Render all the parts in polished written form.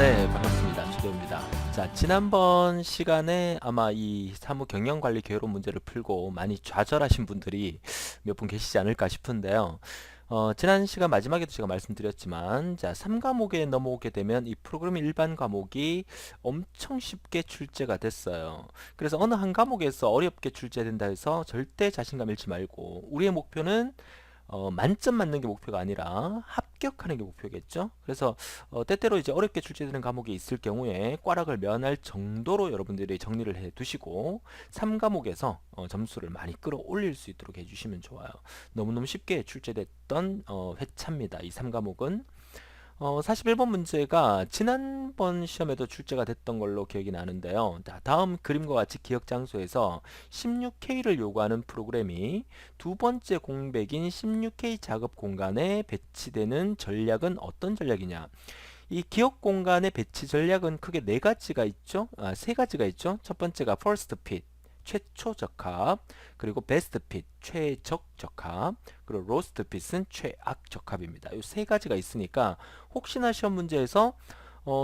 네, 반갑습니다. 주도입니다. 자, 지난번 시간에 아마 이 사무 경영 관리 개요론 문제를 풀고 많이 좌절하신 분들이 몇 분 계시지 않을까 싶은데요. 지난 시간 마지막에도 제가 말씀드렸지만, 자, 3과목에 넘어오게 되면 이 프로그래밍 일반 과목이 엄청 쉽게 출제가 됐어요. 그래서 어느 한 과목에서 어렵게 출제된다 해서 절대 자신감 잃지 말고, 우리의 목표는 만점 맞는 게 목표가 아니라 합격하는 게 목표겠죠. 그래서 때때로 이제 어렵게 출제되는 과목이 있을 경우에 꽈락을 면할 정도로 여러분들이 정리를 해 두시고 3과목에서 점수를 많이 끌어올릴 수 있도록 해주시면 좋아요. 너무너무 쉽게 출제됐던 회차입니다. 이 3과목은 41번 문제가 지난번 시험에도 출제가 됐던 걸로 기억이 나는데요. 자, 다음 그림과 같이 기억 장소에서 16K를 요구하는 프로그램이 두 번째 공백인 16K 작업 공간에 배치되는 전략은 어떤 전략이냐? 이 기억 공간의 배치 전략은 크게 네 가지가 있죠. 세 가지가 있죠. 첫 번째가 first fit, 최초 적합, 그리고 best fit, 최적 적합, 그리고 lowest fit은 최악 적합입니다. 이 세 가지가 있으니까 혹시나 시험 문제에서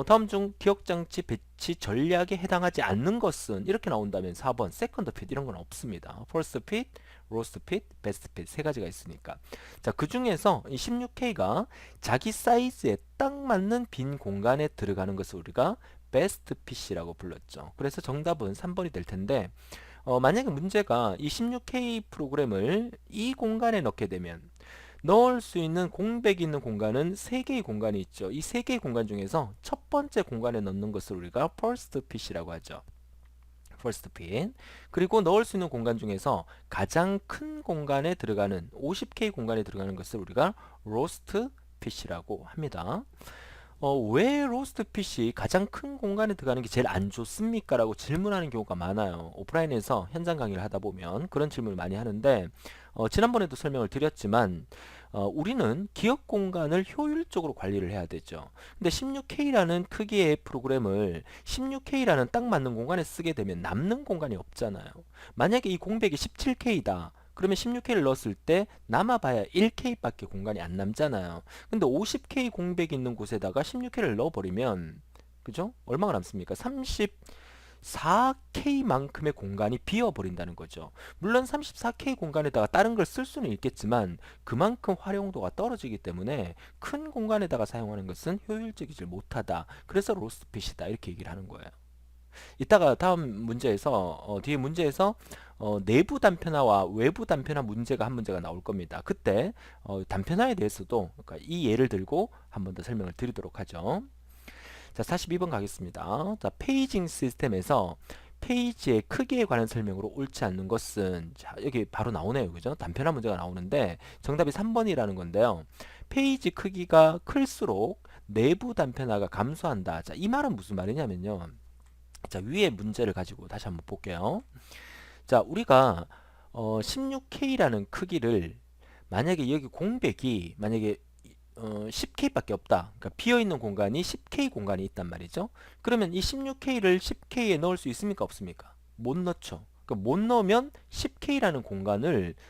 다음 중 기억장치 배치 전략에 해당하지 않는 것은 이렇게 나온다면 4번 second fit 이런 건 없습니다. first fit, lowest fit, best fit 세 가지가 있으니까. 자, 그 중에서 이 16K가 자기 사이즈에 딱 맞는 빈 공간에 들어가는 것을 우리가 best fit이라고 불렀죠. 그래서 정답은 3번이 될 텐데 만약에 문제가 이 16K 프로그램을 이 공간에 넣게 되면 넣을 수 있는 공백이 있는 공간은 3개의 공간이 있죠. 이 3개의 공간 중에서 첫 번째 공간에 넣는 것을 우리가 first fit이라고 하죠. first fit. 그리고 넣을 수 있는 공간 중에서 가장 큰 공간에 들어가는 50K 공간에 들어가는 것을 우리가 lowest fit이라고 합니다. 왜 로스트 핏이 가장 큰 공간에 들어가는 게 제일 안 좋습니까? 라고 질문하는 경우가 많아요. 오프라인에서 현장 강의를 하다 보면 그런 질문을 많이 하는데 지난번에도 설명을 드렸지만 우리는 기억 공간을 효율적으로 관리를 해야 되죠. 근데 16K라는 크기의 프로그램을 16K라는 딱 맞는 공간에 쓰게 되면 남는 공간이 없잖아요. 만약에 이 공백이 17K다. 그러면 16K를 넣었을 때 남아봐야 1K밖에 공간이 안 남잖아요. 근데 50K 공백이 있는 곳에다가 16K를 넣어버리면 그죠? 얼마가 남습니까? 34K만큼의 공간이 비어버린다는 거죠. 물론 34K 공간에다가 다른 걸 쓸 수는 있겠지만 그만큼 활용도가 떨어지기 때문에 큰 공간에다가 사용하는 것은 효율적이지 못하다. 그래서 로스트핏이다. 이렇게 얘기를 하는 거예요. 이따가 다음 문제에서 뒤에 문제에서 내부 단편화와 외부 단편화 문제가 한 문제가 나올 겁니다. 그때 단편화에 대해서도 그러니까 이 예를 들고 한 번 더 설명을 드리도록 하죠. 자, 42번 가겠습니다. 자, 페이징 시스템에서 페이지의 크기에 관한 설명으로 옳지 않는 것은 자, 여기 바로 나오네요. 그죠? 단편화 문제가 나오는데 정답이 3번이라는 건데요. 페이지 크기가 클수록 내부 단편화가 감소한다. 자, 이 말은 무슨 말이냐면요. 자, 위에 문제를 가지고 다시 한번 볼게요. 자, 우리가 16K라는 크기를 만약에 여기 공백이 만약에 10K밖에 없다. 그러니까 비어있는 공간이 10K 공간이 있단 말이죠. 그러면 이 16K를 10K에 넣을 수 있습니까? 없습니까? 못 넣죠. 그러니까 못 넣으면 10K라는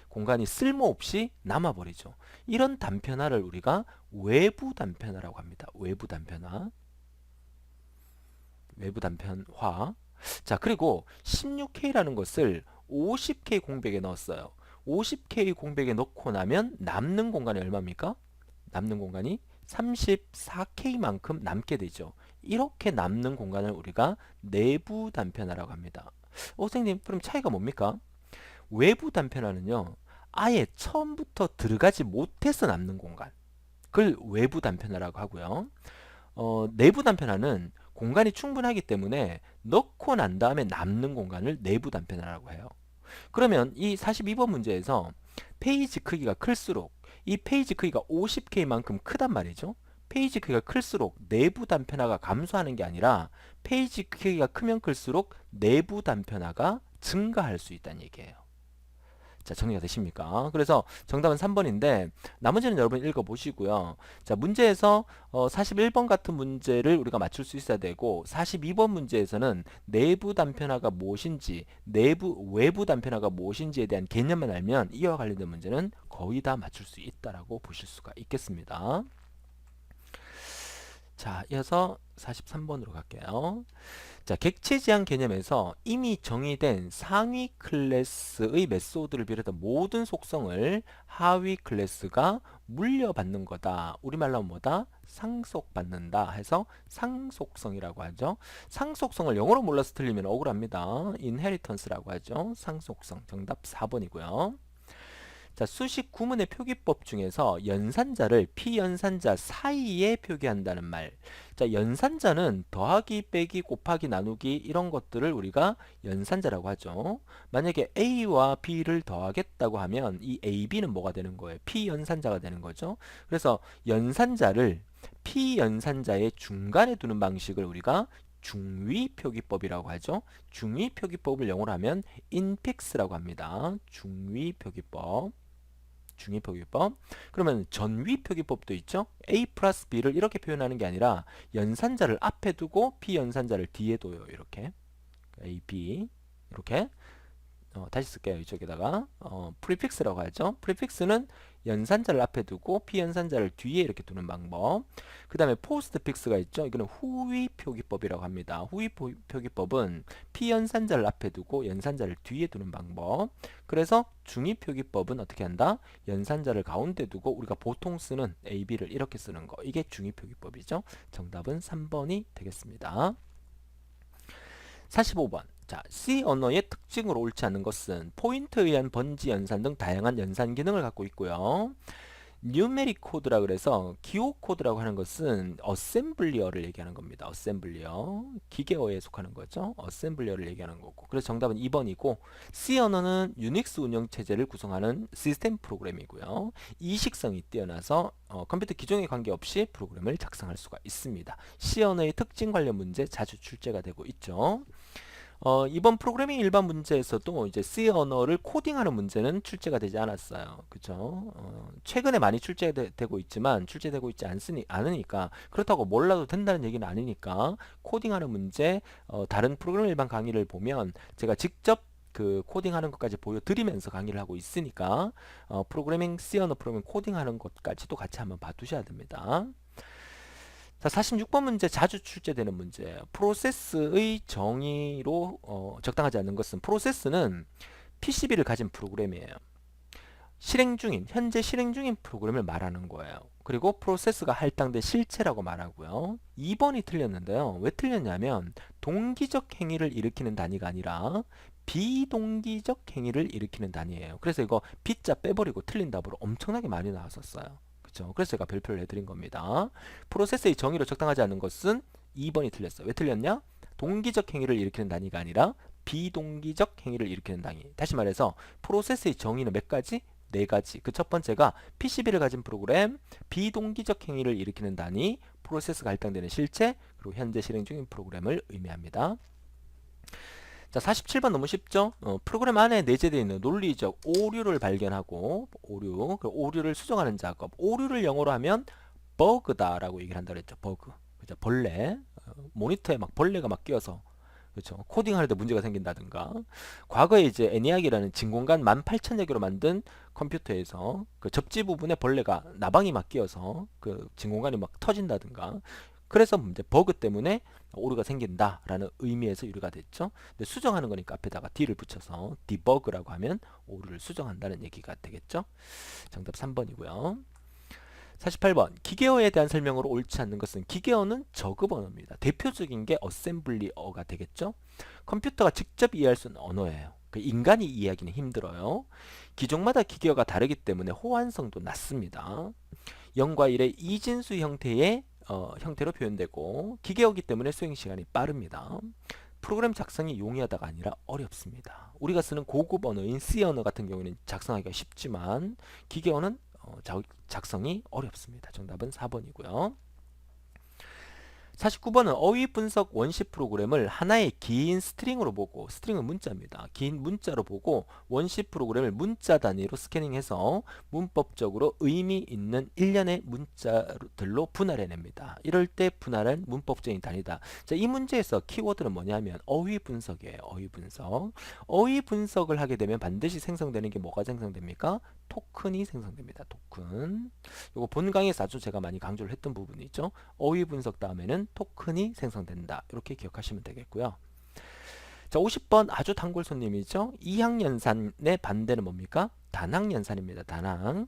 공간이 쓸모없이 남아버리죠. 이런 단편화를 우리가 외부 단편화라고 합니다. 외부 단편화. 외부 단편화. 자, 그리고 16K라는 것을 50K 공백에 넣었어요. 50K 공백에 넣고 나면 남는 공간이 얼마입니까? 남는 공간이 34K만큼 남게 되죠. 이렇게 남는 공간을 우리가 내부 단편화라고 합니다. 선생님, 그럼 차이가 뭡니까? 외부 단편화는요, 아예 처음부터 들어가지 못해서 남는 공간. 그걸 외부 단편화라고 하고요. 내부 단편화는 공간이 충분하기 때문에 넣고 난 다음에 남는 공간을 내부 단편화라고 해요. 그러면 이 42번 문제에서 페이지 크기가 클수록 이 페이지 크기가 50K만큼 크단 말이죠. 페이지 크기가 클수록 내부 단편화가 감소하는 게 아니라 페이지 크기가 크면 클수록 내부 단편화가 증가할 수 있다는 얘기예요. 자, 정리가 되십니까? 그래서 정답은 3번인데 나머지는 여러분 읽어보시고요. 자, 문제에서 41번 같은 문제를 우리가 맞출 수 있어야 되고 42번 문제에서는 내부 단편화가 무엇인지 외부 단편화가 무엇인지에 대한 개념만 알면 이와 관련된 문제는 거의 다 맞출 수 있다라고 보실 수가 있겠습니다. 자, 이어서 43번으로 갈게요. 자, 객체 지향 개념에서 이미 정의된 상위 클래스의 메소드를 비롯한 모든 속성을 하위 클래스가 물려받는 거다. 우리말로 하면 뭐다? 상속받는다 해서 상속성이라고 하죠. 상속성을 영어로 몰라서 틀리면 억울합니다. inheritance라고 하죠. 상속성. 정답 4번이고요. 자, 수식 구문의 표기법 중에서 연산자를 피연산자 사이에 표기한다는 말. 자, 연산자는 더하기, 빼기, 곱하기, 나누기 이런 것들을 우리가 연산자라고 하죠. 만약에 A와 B를 더하겠다고 하면 이 A, B는 뭐가 되는 거예요? 피연산자가 되는 거죠. 그래서 연산자를 피연산자의 중간에 두는 방식을 우리가 중위 표기법이라고 하죠. 중위 표기법을 영어로 하면 인픽스라고 합니다. 중위 표기법. 중위표기법. 그러면 전위표기법도 있죠. A 플러스 B를 이렇게 표현하는 게 아니라 연산자를 앞에 두고 B연산자를 뒤에 둬요. 이렇게 A, B 이렇게 다시 쓸게요. 이쪽에다가 프리픽스라고 하죠. 프리픽스는 연산자를 앞에 두고 피연산자를 뒤에 이렇게 두는 방법. 그 다음에 포스트픽스가 있죠. 이거는 후위 표기법이라고 합니다. 후위 표기법은 피연산자를 앞에 두고 연산자를 뒤에 두는 방법. 그래서 중위 표기법은 어떻게 한다? 연산자를 가운데 두고 우리가 보통 쓰는 A, B를 이렇게 쓰는 거. 이게 중위 표기법이죠. 정답은 3번이 되겠습니다. 45번. 자, C 언어의 특징으로 옳지 않은 것은 포인트에 의한 번지 연산 등 다양한 연산 기능을 갖고 있고요. 뉴메릭 코드라 그래서 기호 코드라고 하는 것은 어셈블리어를 얘기하는 겁니다. 어셈블리어. 기계어에 속하는 거죠. 어셈블리어를 얘기하는 거고. 그래서 정답은 2번이고 C 언어는 유닉스 운영 체제를 구성하는 시스템 프로그램이고요. 이식성이 뛰어나서 컴퓨터 기종에 관계없이 프로그램을 작성할 수가 있습니다. C 언어의 특징 관련 문제 자주 출제가 되고 있죠. 이번 프로그래밍 일반 문제에서도 이제 C 언어를 코딩하는 문제는 출제가 되지 않았어요. 그죠? 최근에 많이 출제되고 있지만 출제되고 있지 않으니까 그렇다고 몰라도 된다는 얘기는 아니니까 코딩하는 문제, 다른 프로그래밍 일반 강의를 보면 제가 직접 그 코딩하는 것까지 보여드리면서 강의를 하고 있으니까 프로그래밍 C 언어 프로그래밍 코딩하는 것까지도 같이 한번 봐두셔야 됩니다. 자, 46번 문제 자주 출제되는 문제예요. 프로세스의 정의로 적당하지 않는 것은 프로세스는 PCB를 가진 프로그램이에요. 현재 실행 중인 프로그램을 말하는 거예요. 그리고 프로세스가 할당된 실체라고 말하고요. 2번이 틀렸는데요. 왜 틀렸냐면 동기적 행위를 일으키는 단위가 아니라 비동기적 행위를 일으키는 단위예요. 그래서 이거 B자 빼버리고 틀린 답으로 엄청나게 많이 나왔었어요. 그렇죠? 그래서 제가 별표를 해드린 겁니다. 프로세스의 정의로 적당하지 않은 것은 2번이 틀렸어요. 왜 틀렸냐? 동기적 행위를 일으키는 단위가 아니라 비동기적 행위를 일으키는 단위. 다시 말해서 프로세스의 정의는 몇 가지? 네 가지. 그 첫 번째가 PCB를 가진 프로그램, 비동기적 행위를 일으키는 단위, 프로세스가 할당되는 실체, 그리고 현재 실행 중인 프로그램을 의미합니다. 자, 47번 너무 쉽죠? 프로그램 안에 내재되어 있는 논리적 오류를 발견하고 그 오류를 수정하는 작업. 오류를 영어로 하면 버그다라고 얘기를 한다고 했죠. 버그. 그죠? 벌레. 모니터에 막 벌레가 막 끼어서 그렇죠. 코딩하는데 문제가 생긴다든가. 과거에 이제 ENIAC이라는 진공관 18,000여 개로 만든 컴퓨터에서 그 접지 부분에 벌레가 나방이 막 끼어서 그 진공관이 막 터진다든가. 그래서 이제 버그 때문에 오류가 생긴다라는 의미에서 유래가 됐죠. 근데 수정하는 거니까 앞에다가 D를 붙여서 디버그라고 하면 오류를 수정한다는 얘기가 되겠죠. 정답 3번이고요. 48번 기계어에 대한 설명으로 옳지 않는 것은 기계어는 저급 언어입니다. 대표적인 게 어셈블리어가 되겠죠. 컴퓨터가 직접 이해할 수 있는 언어예요. 인간이 이해하기는 힘들어요. 기종마다 기계어가 다르기 때문에 호환성도 낮습니다. 0과 1의 이진수 형태로 표현되고 기계어기 때문에 수행 시간이 빠릅니다. 프로그램 작성이 용이하다가 아니라 어렵습니다. 우리가 쓰는 고급 언어인 C 언어 같은 경우는 작성하기가 쉽지만 기계어는 작성이 어렵습니다. 정답은 4번이고요. 49번은 어휘 분석 원시 프로그램을 하나의 긴 스트링으로 보고, 스트링은 문자입니다. 긴 문자로 보고 원시 프로그램을 문자 단위로 스캐닝해서 문법적으로 의미 있는 일련의 문자들로 분할해냅니다. 이럴 때 분할은 문법적인 단위다. 자, 이 문제에서 키워드는 뭐냐면 어휘 분석이에요. 어휘 분석. 어휘 분석을 하게 되면 반드시 생성되는 게 뭐가 생성됩니까? 토큰이 생성됩니다. 토큰. 요거 본 강의에서 아주 제가 많이 강조를 했던 부분이죠. 어휘 분석 다음에는 토큰이 생성된다. 이렇게 기억하시면 되겠고요. 자, 50번 아주 단골 손님이죠. 이항연산의 반대는 뭡니까? 단항연산입니다. 단항.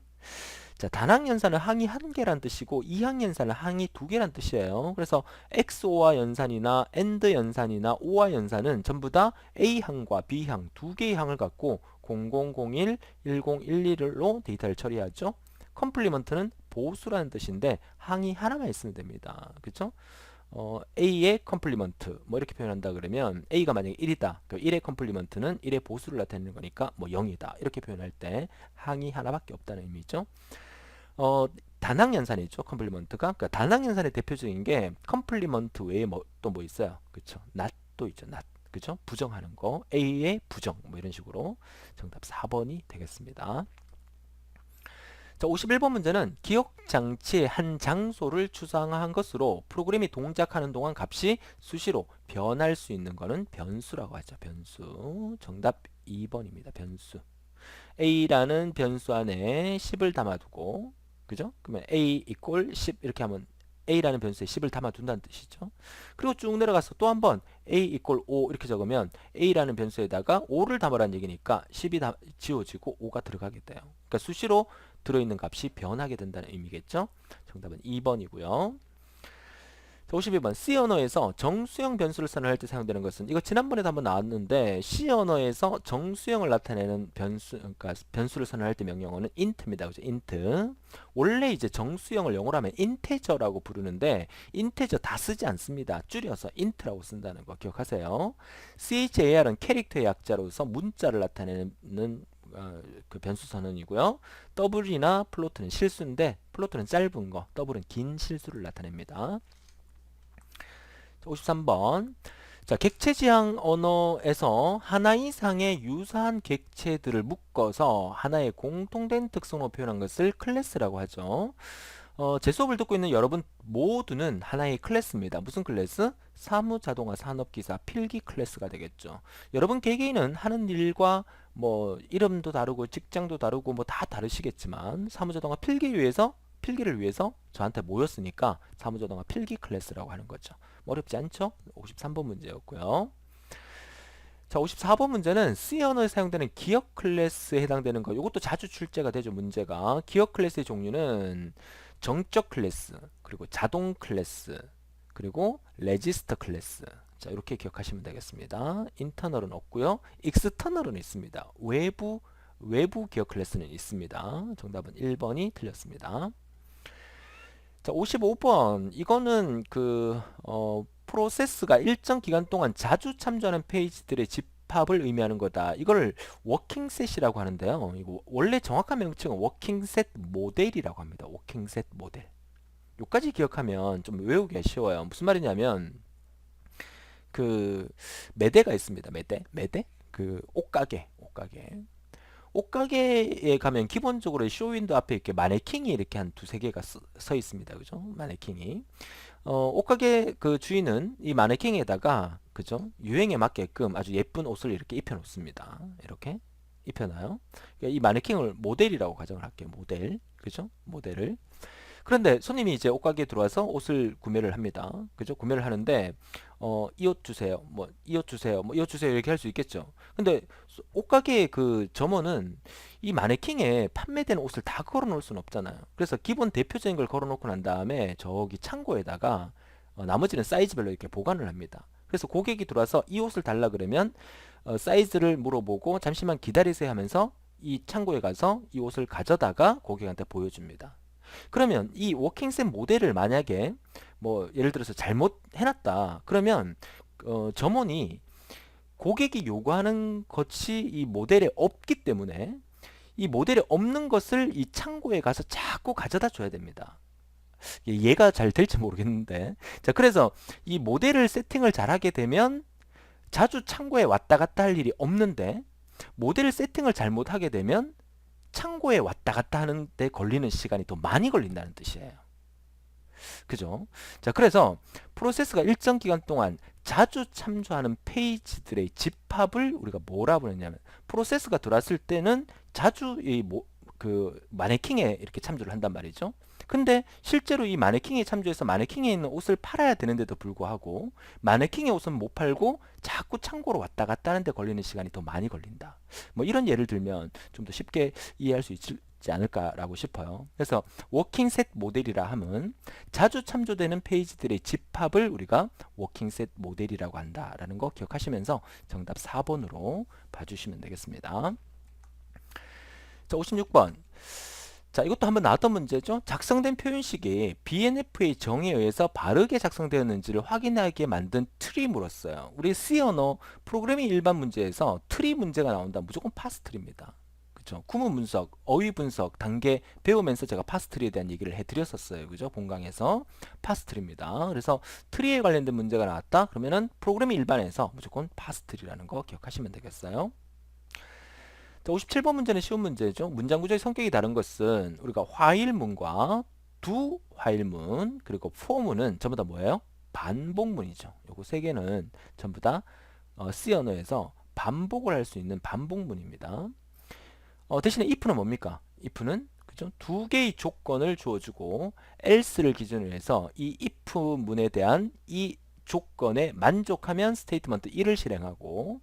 자, 단항연산은 항이 한 개란 뜻이고 이항연산은 항이 두 개란 뜻이에요. 그래서 XO와 연산이나 AND 연산이나 O와 연산은 전부 다 A항과 B항 두 개의 항을 갖고 0001, 1011로 데이터를 처리하죠. 컴플리먼트는 보수라는 뜻인데 항이 하나만 있으면 됩니다. 그렇죠? A의 컴플리먼트 뭐 이렇게 표현한다 그러면 A가 만약에 1이다. 그 1의 컴플리먼트는 1의 보수를 나타내는 거니까 뭐 0이다. 이렇게 표현할 때 항이 하나밖에 없다는 의미죠. 단항연산이죠. 컴플리먼트가. 그러니까 단항연산의 대표적인 게 컴플리먼트 외에 또 뭐 있어요. 그렇죠? not도 있죠. not. 그죠? 부정하는 거. A의 부정 뭐 이런 식으로 정답 4번이 되겠습니다. 자, 51번 문제는 기억장치의 한 장소를 추상화한 것으로 프로그램이 동작하는 동안 값이 수시로 변할 수 있는 것은 변수라고 하죠. 변수. 정답 2번입니다. 변수. A라는 변수 안에 10을 담아두고, 그죠? 그러면 A equal 10 이렇게 하면 A라는 변수에 10을 담아둔다는 뜻이죠. 그리고 쭉 내려가서 또 한번 A equal 5 이렇게 적으면 A라는 변수에다가 5를 담으라는 얘기니까 10이 지워지고 5가 들어가게 돼요. 그러니까 수시로 들어있는 값이 변하게 된다는 의미겠죠. 정답은 2번이고요. 52번 C 언어에서 정수형 변수를 선언할 때 사용되는 것은 이거 지난번에도 한번 나왔는데 C 언어에서 정수형을 나타내는 변수 그러니까 변수를 선언할 때 명령어는 int입니다. 그죠? int. 원래 이제 정수형을 영어로 하면 integer라고 부르는데 integer 다 쓰지 않습니다. 줄여서 int라고 쓴다는 거 기억하세요. char은 캐릭터의 약자로서 문자를 나타내는 그 변수 선언이고요. 더블이나 플로트는 실수인데 플로트는 짧은 거, 더블은 긴 실수를 나타냅니다. 53번. 자, 객체지향 언어에서 하나 이상의 유사한 객체들을 묶어서 하나의 공통된 특성으로 표현한 것을 클래스라고 하죠. 제 수업을 듣고 있는 여러분 모두는 하나의 클래스입니다. 무슨 클래스? 사무자동화 산업기사 필기 클래스가 되겠죠. 여러분 개개인은 하는 일과 뭐 이름도 다르고 직장도 다르고 뭐 다 다르시겠지만 사무자동화 필기를 위해서 저한테 모였으니까 사무자동화 필기 클래스라고 하는 거죠. 어렵지 않죠? 53번 문제였고요. 자, 54번 문제는 C 언어에 사용되는 기억 클래스에 해당되는 거. 이것도 자주 출제가 되죠. 문제가. 기억 클래스의 종류는 정적 클래스, 그리고 자동 클래스, 그리고 레지스터 클래스. 자, 이렇게 기억하시면 되겠습니다. 인터널은 없고요. 익스터널은 있습니다. 외부 기억 클래스는 있습니다. 정답은 1번이 틀렸습니다. 자, 55번. 이거는 프로세스가 일정 기간 동안 자주 참조하는 페이지들의 집합을 의미하는 거다. 이걸 워킹셋이라고 하는데요. 이거 원래 정확한 명칭은 워킹셋 모델이라고 합니다. 워킹셋 모델. 요까지 기억하면 좀 외우기가 쉬워요. 무슨 말이냐면 매대가 있습니다. 매대? 옷가게에 가면 기본적으로 쇼윈도 앞에 이렇게 마네킹이 이렇게 한 두세 개가 서 있습니다. 그죠? 마네킹이. 옷가게 그 주인은 이 마네킹에다가, 그죠? 유행에 맞게끔 아주 예쁜 옷을 이렇게 입혀 놓습니다. 이렇게 입혀놔요. 그러니까 이 마네킹을 모델이라고 가정을 할게요. 모델. 그죠? 모델을. 그런데 손님이 이제 옷가게에 들어와서 옷을 구매를 합니다. 그죠? 구매를 하는데 이 옷 주세요. 뭐 이 옷 주세요. 뭐 이 옷 주세요. 이렇게 할 수 있겠죠. 근데 옷가게의 그 점원은 이 마네킹에 판매되는 옷을 다 걸어 놓을 수는 없잖아요. 그래서 기본 대표적인 걸 걸어 놓고 난 다음에 저기 창고에다가 나머지는 사이즈별로 이렇게 보관을 합니다. 그래서 고객이 들어와서 이 옷을 달라 그러면 사이즈를 물어보고 잠시만 기다리세요 하면서 이 창고에 가서 이 옷을 가져다가 고객한테 보여줍니다. 그러면 이 워킹셋 모델을 만약에 뭐 예를 들어서 잘못 해놨다 그러면 점원이 고객이 요구하는 것이 이 모델에 없기 때문에 이 모델에 없는 것을 이 창고에 가서 자꾸 가져다 줘야 됩니다. 이해가 잘 될지 모르겠는데, 자, 그래서 이 모델을 세팅을 잘하게 되면 자주 창고에 왔다 갔다 할 일이 없는데 모델 세팅을 잘못하게 되면 창고에 왔다 갔다 하는데 걸리는 시간이 더 많이 걸린다는 뜻이에요. 그죠? 자, 그래서 프로세스가 일정 기간 동안 자주 참조하는 페이지들의 집합을 우리가 뭐라 부르냐면 프로세스가 들어왔을 때는 자주 그 마네킹에 이렇게 참조를 한단 말이죠. 근데 실제로 이 마네킹에 참조해서 마네킹에 있는 옷을 팔아야 되는데도 불구하고 마네킹의 옷은 못 팔고 자꾸 창고로 왔다 갔다 하는데 걸리는 시간이 더 많이 걸린다. 뭐 이런 예를 들면 좀 더 쉽게 이해할 수 있지 않을까라고 싶어요. 그래서 워킹셋 모델이라 함은 자주 참조되는 페이지들의 집합을 우리가 워킹셋 모델이라고 한다라는 거 기억하시면서 정답 4번으로 봐주시면 되겠습니다. 자, 56번. 자, 이것도 한번 나왔던 문제죠. 작성된 표현식이 BNF의 정의에 의해서 바르게 작성되었는지를 확인하게 만든 틀이 물었어요. 우리 C 언어 프로그래밍 일반 문제에서 틀이 문제가 나온다. 무조건 파스틀입니다. 그죠? 구문 분석, 어휘 분석 단계 배우면서 제가 파스틀에 대한 얘기를 해드렸었어요. 그죠? 본강에서 파스틀입니다. 그래서 트리에 관련된 문제가 나왔다. 그러면은 프로그래밍 일반에서 무조건 파스틀이라는 거 기억하시면 되겠어요. 자, 57번 문제는 쉬운 문제죠. 문장 구조의 성격이 다른 것은 우리가 화일문과 두 화일문 그리고 for문은 전부 다 뭐예요? 반복문이죠. 요거 세 개는 전부 다 C 언어에서 반복을 할 수 있는 반복문입니다. 대신에 if는 뭡니까? if는 그죠? 두 개의 조건을 주어주고 else를 기준으로 해서 이 if 문에 대한 이 조건에 만족하면 스테이트먼트 1을 실행하고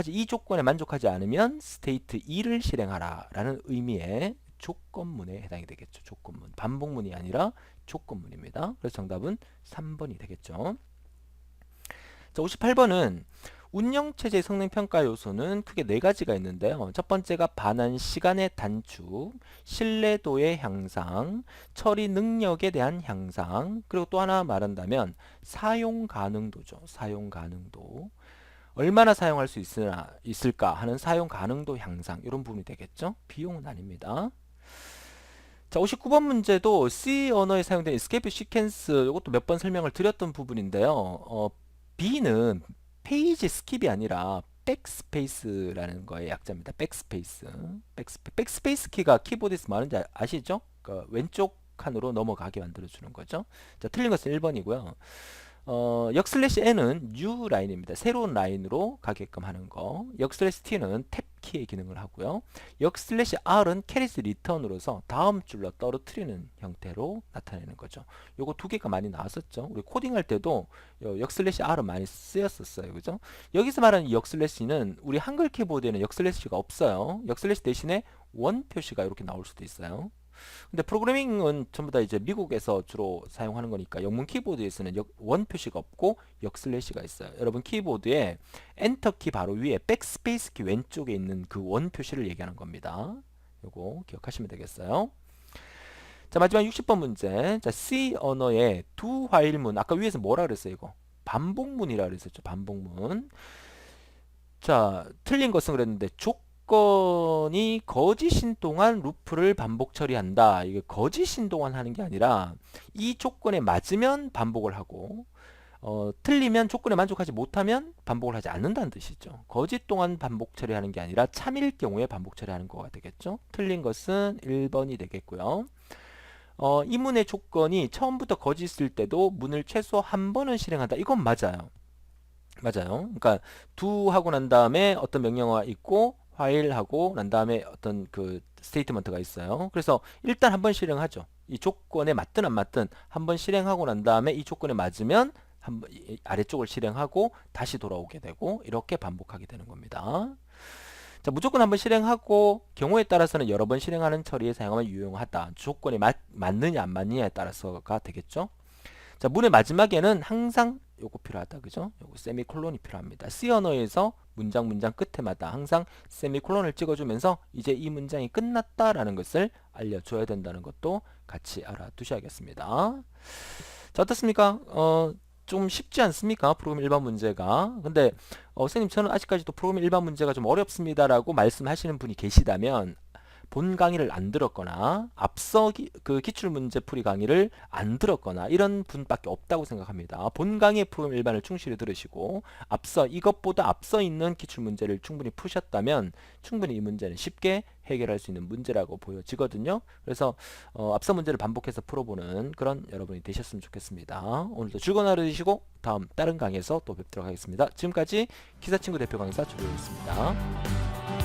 이 조건에 만족하지 않으면 스테이트 2를 실행하라 라는 의미의 조건문에 해당이 되겠죠. 조건문. 반복문이 아니라 조건문입니다. 그래서 정답은 3번이 되겠죠. 자, 58번은 운영체제의 성능평가 요소는 크게 4가지가 있는데요. 첫 번째가 반환 시간의 단축, 신뢰도의 향상, 처리 능력에 대한 향상, 그리고 또 하나 말한다면 사용 가능도죠. 사용 가능도. 얼마나 사용할 수 있을까 하는 사용 가능도 향상 이런 부분이 되겠죠. 비용은 아닙니다. 자, 59번 문제도 C 언어에 사용된 escape sequence 이것도 몇 번 설명을 드렸던 부분인데요. B는 페이지 스킵이 아니라 백스페이스라는 거의 약자입니다. 백스페이스. 백스페이스 키가 키보드에서 많은지 아시죠? 그러니까 왼쪽 칸으로 넘어가게 만들어주는 거죠. 자, 틀린 것은 1번이고요. 역슬래시 n은 new 라인입니다. 새로운 라인으로 가게끔 하는 거. 역슬래시 t는 탭 키의 기능을 하고요. 역슬래시 r은 캐리스 리턴으로서 다음 줄로 떨어뜨리는 형태로 나타내는 거죠. 요거 두 개가 많이 나왔었죠. 우리 코딩할 때도 역슬래시 r은 많이 쓰였었어요. 그죠? 여기서 말하는 역슬래시는 우리 한글 키보드에는 역슬래시가 없어요. 역슬래시 대신에 원 표시가 이렇게 나올 수도 있어요. 근데 프로그래밍은 전부 다 이제 미국에서 주로 사용하는 거니까 영문 키보드에서는 원 표시가 없고 역슬래시가 있어요. 여러분 키보드에 엔터 키 바로 위에 백스페이스 키 왼쪽에 있는 그 원 표시를 얘기하는 겁니다. 요거 기억하시면 되겠어요. 자, 마지막 60번 문제. 자, C 언어의 두 화일문 아까 위에서 뭐라 그랬어요? 이거 반복문이라 그랬었죠. 반복문. 자, 틀린 것은 그랬는데 조건이 거짓인 동안 루프를 반복 처리한다. 이게 거짓인 동안 하는 게 아니라 이 조건에 맞으면 반복을 하고 틀리면 조건에 만족하지 못하면 반복을 하지 않는다는 뜻이죠. 거짓 동안 반복 처리하는 게 아니라 참일 경우에 반복 처리하는 거가 되겠죠. 틀린 것은 1번이 되겠고요. 이 문의 조건이 처음부터 거짓일 때도 문을 최소 한 번은 실행한다. 이건 맞아요. 맞아요. 그러니까 do 하고 난 다음에 어떤 명령어가 있고 while 하고 난 다음에 어떤 그 스테이트먼트가 있어요. 그래서 일단 한번 실행하죠. 이 조건에 맞든 안 맞든 한번 실행하고 난 다음에 이 조건에 맞으면 한번 아래쪽을 실행하고 다시 돌아오게 되고 이렇게 반복하게 되는 겁니다. 자, 무조건 한번 실행하고 경우에 따라서는 여러 번 실행하는 처리에 사용하면 유용하다. 조건에 맞느냐 안 맞느냐에 따라서가 되겠죠. 자, 문의 마지막에는 항상 요거 필요하다. 그죠? 요거 세미콜론이 필요합니다. C 언어에서 문장 끝에마다 항상 세미콜론을 찍어주면서 이제 이 문장이 끝났다라는 것을 알려줘야 된다는 것도 같이 알아두셔야겠습니다. 자, 어떻습니까? 좀 쉽지 않습니까? 프로그램 일반 문제가. 근데 선생님 저는 아직까지도 프로그램 일반 문제가 좀 어렵습니다라고 말씀하시는 분이 계시다면 본 강의를 안 들었거나 앞서 그 기출문제풀이 강의를 안 들었거나 이런 분밖에 없다고 생각합니다. 본 강의의 프로그램 일반을 충실히 들으시고 이것보다 앞서 있는 기출문제를 충분히 푸셨다면 충분히 이 문제는 쉽게 해결할 수 있는 문제라고 보여지거든요. 그래서 앞서 문제를 반복해서 풀어보는 그런 여러분이 되셨으면 좋겠습니다. 오늘도 즐거운 하루 되시고 다음 다른 강의에서 또 뵙도록 하겠습니다. 지금까지 기사친구 대표 강사 조료였습니다.